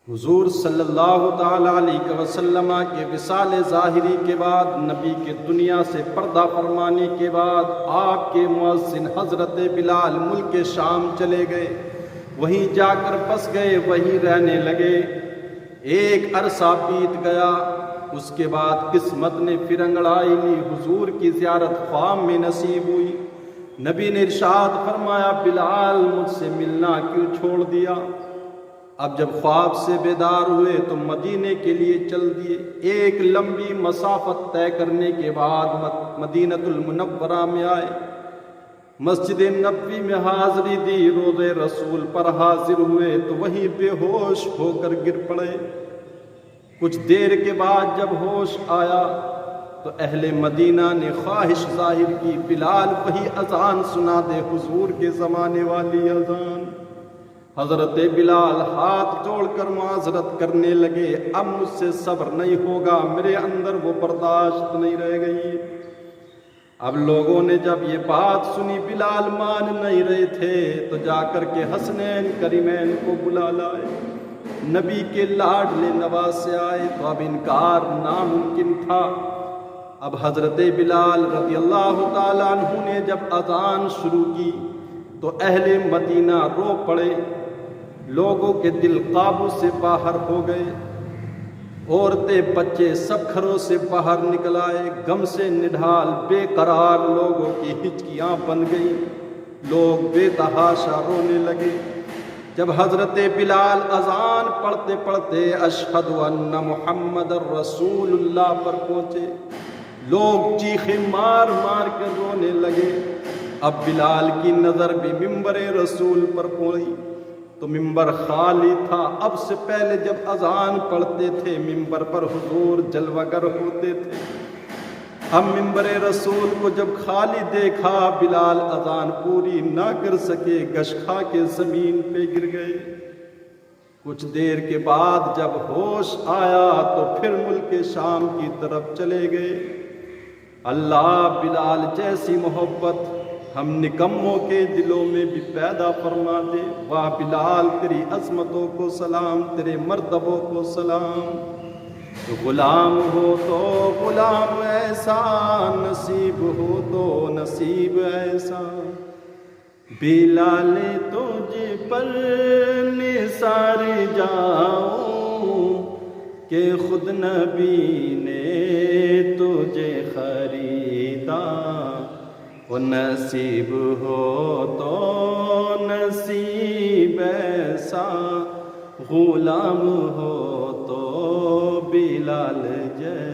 حضور صلی اللہ تعالی علیہ وسلم کے وصال ظاہری کے بعد، نبی کے دنیا سے پردہ فرمانے کے بعد، آپ کے مؤذن حضرت بلال ملک شام چلے گئے، وہیں جا کر بس گئے، وہیں رہنے لگے۔ ایک عرصہ بیت گیا، اس کے بعد قسمت نے پھر انگڑائی لی، حضور کی زیارت خواب میں نصیب ہوئی۔ نبی نے ارشاد فرمایا، بلال مجھ سے ملنا کیوں چھوڑ دیا؟ اب جب خواب سے بیدار ہوئے تو مدینے کے لیے چل دیے۔ ایک لمبی مسافت طے کرنے کے بعد مدینہ المنورہ میں آئے، مسجد نبوی میں حاضری دی، روضہ رسول پر حاضر ہوئے تو وہیں بے ہوش ہو کر گر پڑے۔ کچھ دیر کے بعد جب ہوش آیا تو اہل مدینہ نے خواہش ظاہر کی، بلال وہی اذان سنا دے، حضور کے زمانے والی اذان۔ حضرت بلال ہاتھ جوڑ کر معذرت کرنے لگے، اب مجھ سے صبر نہیں ہوگا، میرے اندر وہ برداشت نہیں رہ گئی۔ اب لوگوں نے جب یہ بات سنی، بلال مان نہیں رہے تھے، تو جا کر کے حسنین کریمین کو بلا لائے، نبی کے لاڈلے نواسے آئے، تو اب انکار ناممکن تھا۔ اب حضرت بلال رضی اللہ تعالیٰ عنہ نے جب اذان شروع کی تو اہل مدینہ رو پڑے، لوگوں کے دل قابو سے باہر ہو گئے، عورتیں بچے سب گھروں سے باہر نکل آئے، غم سے نڈھال بے قرار لوگوں کی ہچکیاں بن گئیں، لوگ بے تحاشا رونے لگے۔ جب حضرت بلال اذان پڑھتے پڑھتے اشہد ان محمد رسول اللہ پر پہنچے، لوگ چیخیں مار مار کر رونے لگے۔ اب بلال کی نظر بھی ممبر رسول پر پڑی تو ممبر خالی تھا۔ اب سے پہلے جب اذان پڑھتے تھے ممبر پر حضور جلوہ گر ہوتے تھے، اب ممبر رسول کو جب خالی دیکھا، بلال اذان پوری نہ کر سکے، گش کھا کے زمین پہ گر گئے۔ کچھ دیر کے بعد جب ہوش آیا تو پھر ملک شام کی طرف چلے گئے۔ اللہ بلال جیسی محبت ہم نکموں کے دلوں میں بھی پیدا فرما دے۔ واہ بلال تیری عظمتوں کو سلام، تیرے مرتبوں کو سلام، غلام ہو تو غلام ایسا، نصیب ہو تو نصیب ایسا، بلال تجھ پر نثار جاؤں کہ خود نبی نے تجھے خریدا، وہ نصیب ہو تو نصیب ایسا، غلام ہو تو بلال جیسا۔